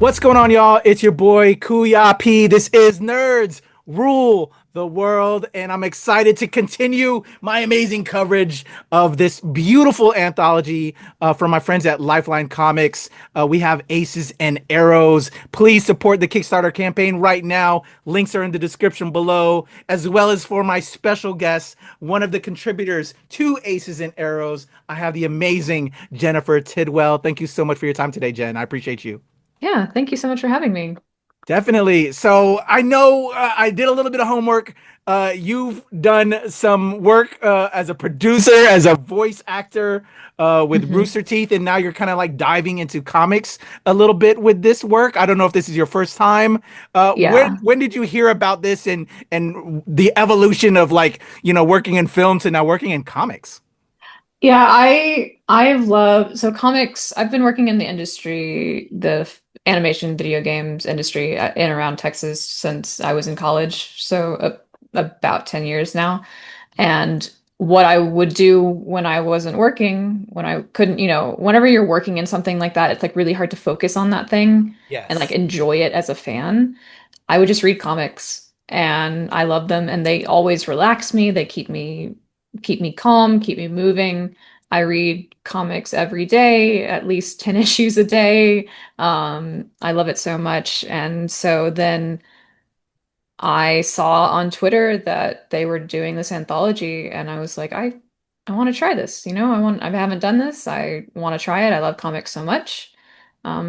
What's going on, y'all? It's your boy KUYA. This is Nerds Rule the World, and I'm excited to continue my amazing coverage of this beautiful anthology from my friends at Lifeline Comics. We have ACES and AROS. Please support the Kickstarter campaign right now. Links are in the description below, as well as for my special guest, one of the contributors to ACES and AROS. I have the amazing Jennifer Tidwell. Thank you so much for your time today, Jen. I appreciate you. Yeah, thank you so much for having me. Definitely. So I know I did a little bit of homework. You've done some work as a producer, as a voice actor with hmm Rooster Teeth, and now you're kind of like diving into comics a little bit with this work. I don't know if this is your first time. Yeah. When did you hear about this and the evolution of like working in film to now working in comics? Yeah, I love so comics. I've been working in the industry, animation video games industry in and around Texas since I was in college, so about 10 years now. And what I would do when I wasn't working, when I couldn't, whenever you're working in something like that, it's like really hard to focus on that thing and like Yes. enjoy it as a fan. I would just read comics and I love them and they always relax me. They keep me calm, keep me moving. I read comics every day, at least 10 issues a day. I love it so much. And so then I saw on Twitter that they were doing this anthology and I was like, I want to try this, I haven't done this. I want to try it. I love comics so much.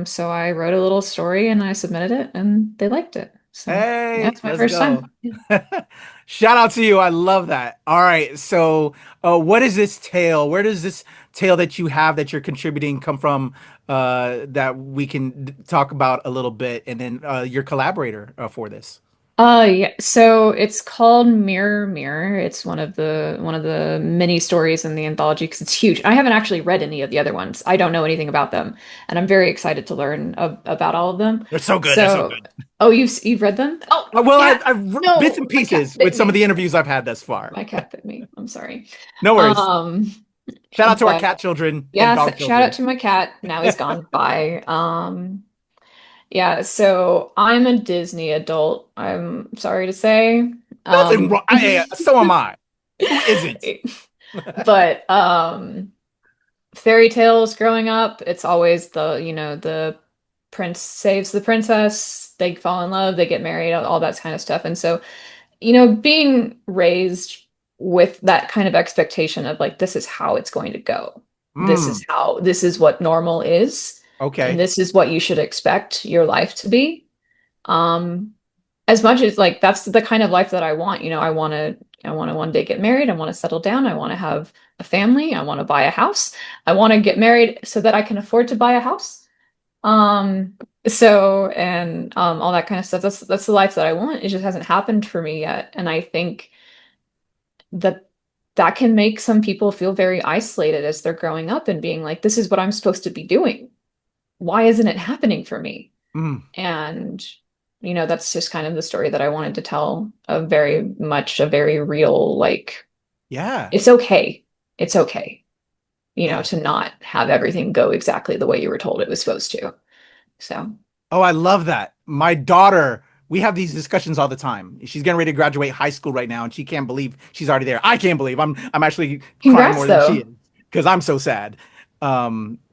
So I wrote a little story and I submitted it and they liked it. So yeah, Hey, it's my let's first go. time. Yeah. Shout out to you. I love that. All right. So, what is this tale? Where does this tale that you have that you're contributing come from that we can talk about a little bit? And then your collaborator for this. Yeah, so it's called Mirror Mirror. It's one of the mini stories in the anthology because it's huge. I haven't actually read any of the other ones. I don't know anything about them, and I'm very excited to learn about all of them. They're so good. They're so So, good. oh, you've read them? Oh, Well, yeah. bits and No, my cat pieces with bit some of me. the interviews I've had thus far. My cat bit me. I'm sorry. No worries. Um, Shout out to our but cat children and yeah, dog shout out children. to my cat. Now he's gone. Bye. Yeah, so I'm a Disney adult, I'm sorry to say. Nothing Um wrong. So am I. Who isn't? but fairy tales growing up, it's always the prince saves the princess, they fall in love, they get married, all that kind of stuff. And so, being raised with that kind of expectation of like this is how it's going to go. Mm, This is what normal is, and okay. this is what you should expect your life to be. Um, as much as like that's the kind of life that I want, I want to one day get married, I want to settle down, I want to have a family, I want to buy a house. I want to get married so that I can afford to buy a house. Um, so and all that kind of stuff. That's the life that I want. It just hasn't happened for me yet. And I think that that can make some people feel very isolated as they're growing up and being like, this is what I'm supposed to be doing. Why isn't it happening for me? Mm, And, that's just kind of the story that I wanted to tell, a very real, like, yeah. it's okay. It's okay, Yeah. to not have everything go exactly the way you were told it was supposed to. So, Oh, I love that. My daughter, we have these discussions all the time. She's getting ready to graduate high school right now, and she can't believe she's already there. I can't believe I'm actually crying congrats more than she though. is because I'm so sad.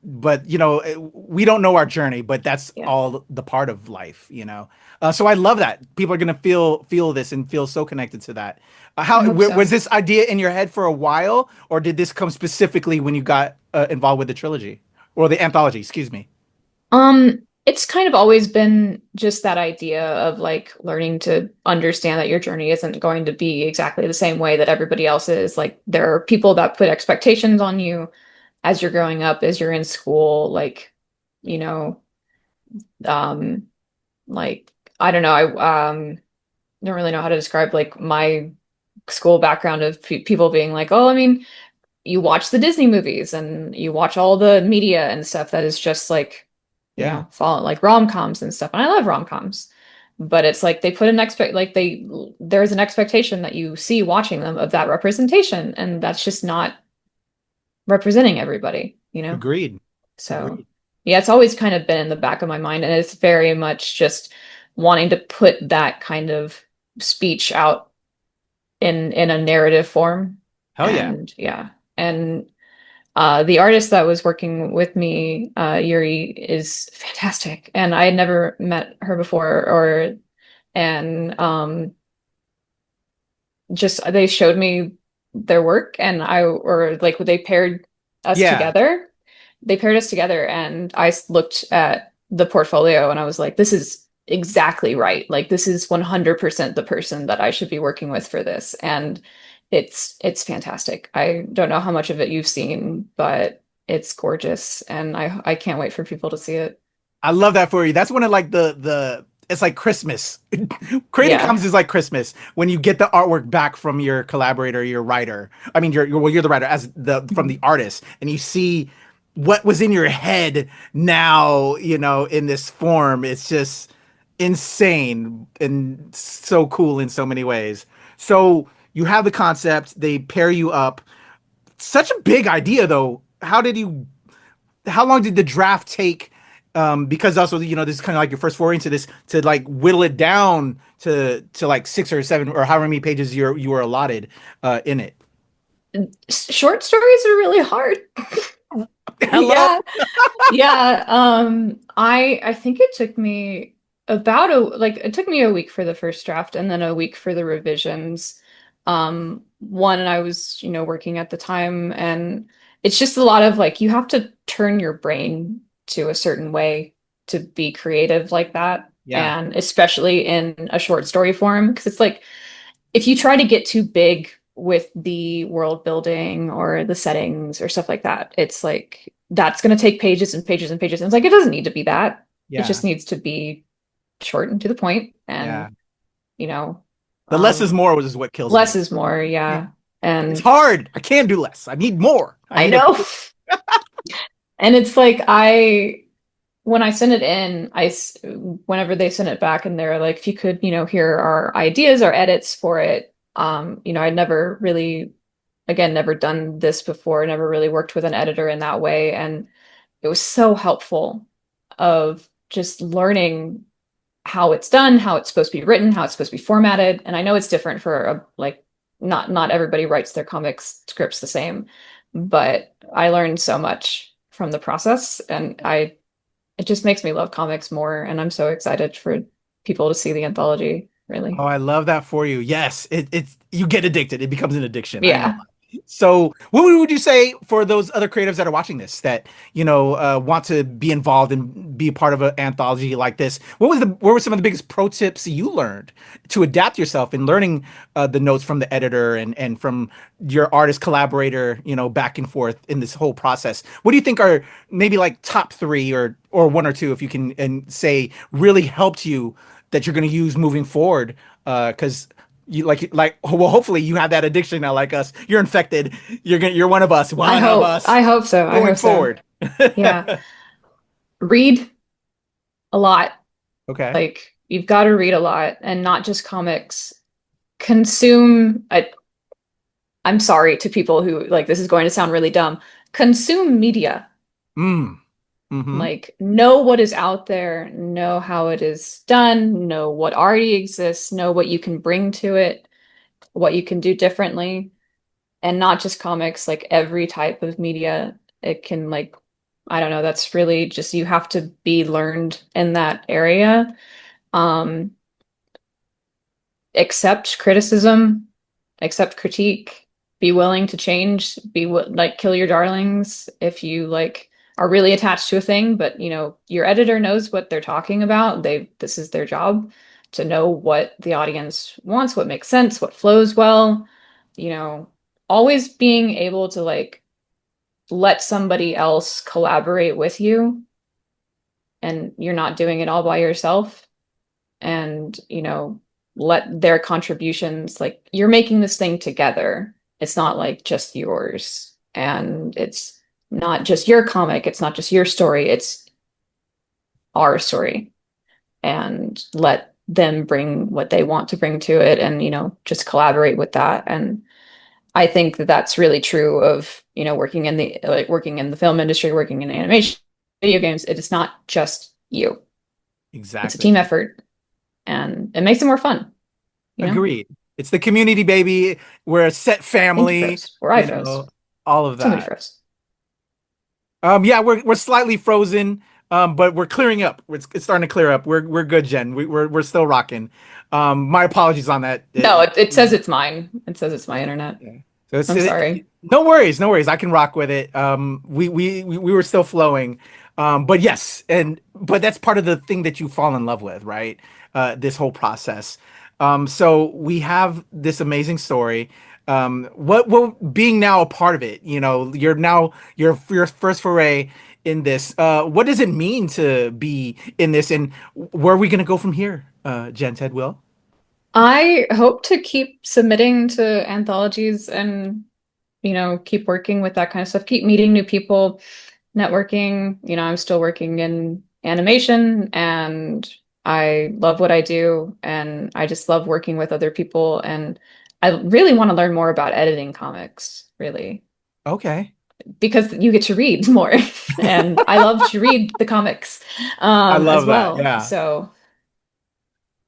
But we don't know our journey, but that's Yeah, all the part of life. So I love that people are gonna feel this and feel so connected to that. I hope Was so. this idea in your head for a while, or did this come specifically when you got involved with the trilogy or the anthology? Excuse me. It's kind of always been just that idea of like learning to understand that your journey isn't going to be exactly the same way that everybody else is. Like there are people that put expectations on you as you're growing up, as you're in school, you know, um, like I don't know, I don't really know how to describe like my school background of people being like, oh, I mean, you watch the Disney movies and you watch all the media and stuff that is just like, Yeah. follow like rom-coms and stuff. And I love rom-coms. But it's like they put an there's an expectation that you see watching them of that representation, and that's just not representing everybody. Agreed. So Agreed. Yeah, it's always kind of been in the back of my mind, and it's very much just wanting to put that kind of speech out in a narrative form. Hell yeah. And yeah. And the artist that was working with me, Yuri, is fantastic. And I had never met her before or and just they showed me their work and I or like they paired us Yeah. together. They paired us together and looked at the portfolio and I was like, this is exactly right. Like this is 100% the person that I should be working with for this. And it's fantastic. I don't know how much of it you've seen, but it's gorgeous and I can't wait for people to see it. I love that for you. That's one of like the it's like Christmas. Creating Yeah. comics is like Christmas when you get the artwork back from your collaborator, your writer. I mean, you're the writer as the from the artist, and you see what was in your head now, in this form. It's just insane and so cool in so many ways. So you have the concept, they pair you up. Such a big idea though. How long did the draft take? Because also, this is kind of like your first foray into this to like whittle it down to like 6 or 7 or however many pages you were allotted in it. Short stories are really hard. Hello. Yeah. Yeah, I think it took me about it took me a week for the first draft and then a week for the revisions. One and I was, working at the time and it's just a lot of like you have to turn your brain to a certain way to be creative like that. Yeah. And especially in a short story form, because it's like if you try to get too big with the world building or the settings or stuff like that, it's like that's going to take pages and pages and pages. And it's like it doesn't need to be that. It Yeah. just needs to be short and to the point, Yeah. and you know, The less is um, more, which is what kills less me. is more. Yeah, It's and hard. I can't do less. I need more. I I need a know, and it's like when I send it in, whenever they send it back and they're like, if you could, here are ideas or edits for it. I'd never really, again, never done this before, never really worked with an editor in that way. And it was so helpful of just learning how it's done, how it's supposed to be written, how it's supposed to be formatted. And I know it's different for like not everybody writes their comics scripts the same, but I learned so much from the process and it just makes me love comics more, and I'm so excited for people to see the anthology, Oh, really. I love that for you. Yes, it's you get addicted. It becomes an addiction. I ain't gonna Yeah. lie. So, what would you say for those other creatives that are watching this that want to be involved and be a part of an anthology like this? What were some of the biggest pro tips you learned to adapt yourself in learning the notes from the editor and from your artist collaborator, back and forth in this whole process? What do you think are maybe like top three or one or two, if you can, and say really helped you that you're going to use moving forward? Because well, hopefully you have that addiction now like us. You're infected. You're one of us I hope so. I going hope so. forward. Yeah. Read a lot. Okay. Like you've got to read a lot and not just comics. Consume I'm sorry to people who like this is going to sound really dumb. Consume media. Mm. Mm-hmm. Like know what is out there, know how it is done, know what already exists, know what you can bring to it, what you can do differently, and not just comics, like every type of media. It can like I don't know, that's really just you have to be learned in that area. Um, accept criticism, accept critique, be willing to change, like kill your darlings if you like are really attached to a thing, but your editor knows what they're talking about. This is their job to know what the audience wants, what makes sense, what flows well, you know, always being able to like let somebody else collaborate with you and you're not doing it all by yourself and let their contributions like you're making this thing together. It's not like just yours and it's not just your comic, it's not just your story, it's our story, and let them bring what they want to bring to it and just collaborate with that. And I think that that's really true of working in the film industry, working in animation. video games, it is not just you. It's a Exactly. team effort, and it makes it more fun, you know? Agreed. It's the community, baby. We're a set Thank you, family, Froze. Or I you froze. know, all of Somebody that. froze. Yeah, we're slightly frozen, but we're clearing up. It's starting to clear up. We're good, Jen. We're still rocking. My apologies on that. No, it says it's mine. It says it's my internet. Yeah. So I'm sorry. no worries, no worries. I can rock with it. We were still flowing. But yes, but that's part of the thing that you fall in love with, right? This whole process. So we have this amazing story. What being now a part of it, you're now your first foray in this. What does it mean to be in this, and where are we gonna go from here, Jen Tidwell? I hope to keep submitting to anthologies and, keep working with that kind of stuff, keep meeting new people, networking. I'm still working in animation and I love what I do and I just love working with other people and I really want to learn more about editing comics, really, Okay. because you get to read more and I love to read the comics I as love that. well. Yeah. So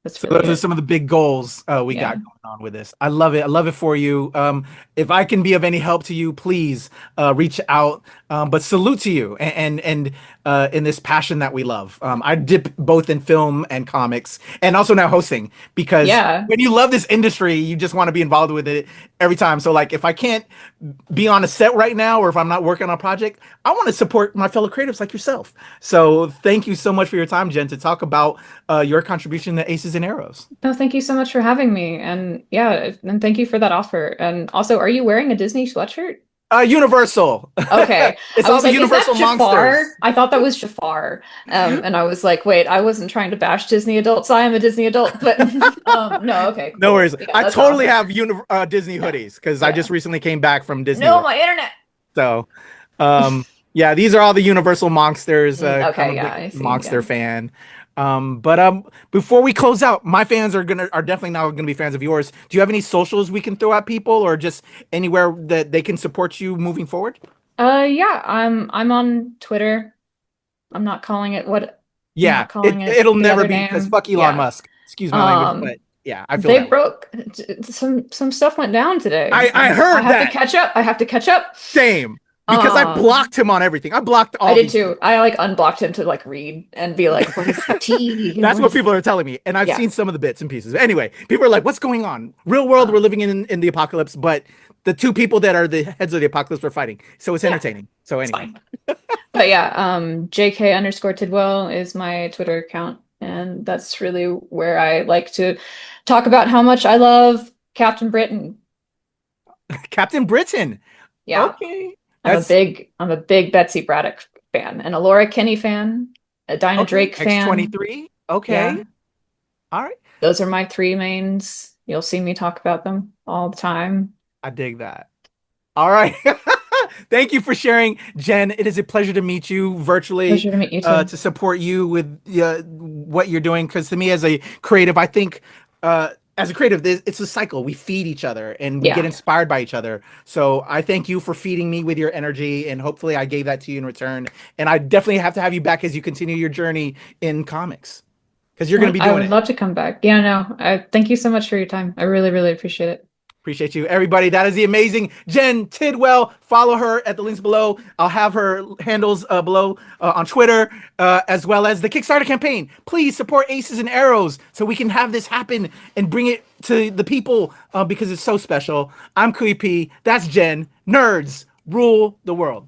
that's So really those are it. some of the big goals we got Yeah. going on with this. I love it. I love it for you. If I can be of any help to you, please reach out. But salute to you and in this passion that we love. I dip both in film and comics, and also now hosting because Yeah. when you love this industry, you just want to be involved with it every time. So like, if I can't be on a set right now, or if I'm not working on a project, I want to support my fellow creatives like yourself. So thank you so much for your time, Jen, to talk about your contribution to ACES and AROS. No, thank you so much for having me. And yeah, and thank you for that offer. And also, are you wearing a Disney sweatshirt? Universal. Okay. It's I all was the like, is that Universal Jafar? monsters. I thought that was Jafar. And I was like, wait, I wasn't trying to bash Disney adults. I am a Disney adult, but no, okay, No cool. worries. Yeah, I that's totally awesome. have Disney Yeah. hoodies because I just Yeah. recently came back from Disney No, World. my internet. So, yeah, these are all the Universal monsters. I'm Okay, a yeah, big I see. monster Yeah. fan. But before we close out, my fans are definitely now gonna be fans of yours. Do you have any socials we can throw at people, or just anywhere that they can support you moving forward? Yeah, I'm on Twitter. I'm Yeah, not calling it it'll the never other be because name. fuck Elon Yeah. Musk. Excuse my language, Um, but yeah, I feel They that way. broke some stuff went down today, I and I heard have to that. catch up. I have to catch up. Same. Because I Um, blocked him on everything. I blocked I all did these too. people. I like unblocked him to like read and be like, "What is the tea? That's What what is?" people are telling me. And I've Yeah, seen some of the bits and pieces. Anyway, people are like, what's going on? Real world, we're um, living in the apocalypse, but the two people that are the heads of the apocalypse are fighting. So it's yeah, entertaining. So it's anyway. fine. But yeah, JK underscore Tidwell is my Twitter account, and that's really where I like to talk about how much I love Captain Britain. Captain Britain. Yeah. Okay. That's I'm a big Betsy Braddock fan and a Laura Kinney fan, a Dinah okay. Drake fan. X-23. Okay. Yeah, All right. those are my three mains. You'll see me talk about them all the time. I dig that. All right. Thank you for sharing, Jen. It is a pleasure to meet you virtually, Pleasure to meet you too. to support you with what you're doing. Because to me, as a creative, I think as a creative, it's a cycle. We feed each other and we get Yeah. inspired by each other. So I thank you for feeding me with your energy, and hopefully, I gave that to you in return. And I definitely have to have you back as you continue your journey in comics, because you're going to be I doing would it. love to come back. Yeah, no, thank you so much for your time. I really, really appreciate it. Appreciate you, everybody. That is the amazing Jen Tidwell. Follow her at the links below. I'll have her handles below on Twitter, as well as the Kickstarter campaign. Please support Aces and Arrows so we can have this happen and bring it to the people because it's so special. I'm KUYA. That's Jen. Nerds rule the world.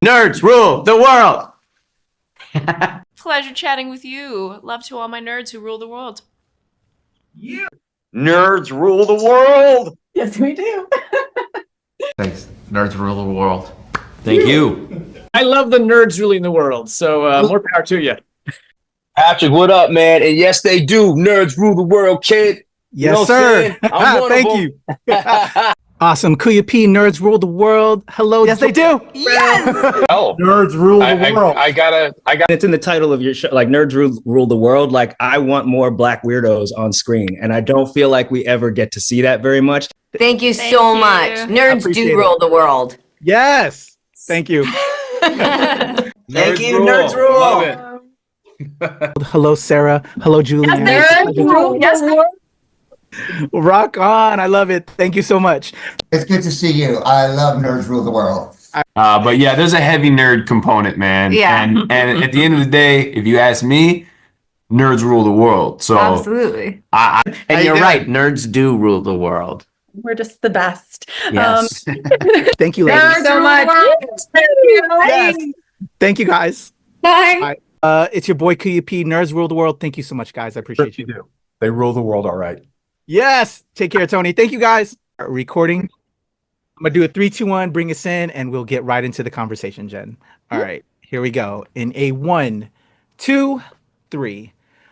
Nerds rule the world. Pleasure chatting with you. Love to all my nerds who rule the world. Nerds rule the world. Yes, we do. Thanks. Nerds rule the world. Thank you. I love the nerds ruling the world, so more power to you. Patrick, what up, man? And yes, they do. Nerds rule the world, kid. Yes, sir. Thank you. Awesome. KUYA P, nerds rule the world. Hello. Yes, they do. Yes. Oh, Nerds rule the world. I got. It's in the title of your show, like Nerds Rule the World. Like, I want more Black weirdos on screen, and I don't feel like we ever get to see that very much. Thank you so much. Nerds do rule the world. Yes. Thank you. Thank you, nerds rule. Love it. Hello, Sarah. Hello, Julianne. Yes, Rock on. I love it. Thank you so much. It's good to see you. I love Nerds Rule the World. But yeah, there's a heavy nerd component, man. Yeah. And at the end of the day, if you ask me, nerds rule the world. So Absolutely. and you're right, nerds do rule the world. We're just the best. Yes. Thank you, ladies. so much. Yes. Thank you, guys. Bye. It's your boy KUYA P, nerds rule the world. Thank you so much, guys. I appreciate you. They rule the world, all right. Yes. Take care, Tony. Thank you, guys. Recording. I'm going to do a 3, 2, 1, bring us in, and we'll get right into the conversation, Jen. All right. Here we go. In a 1, 2, 3.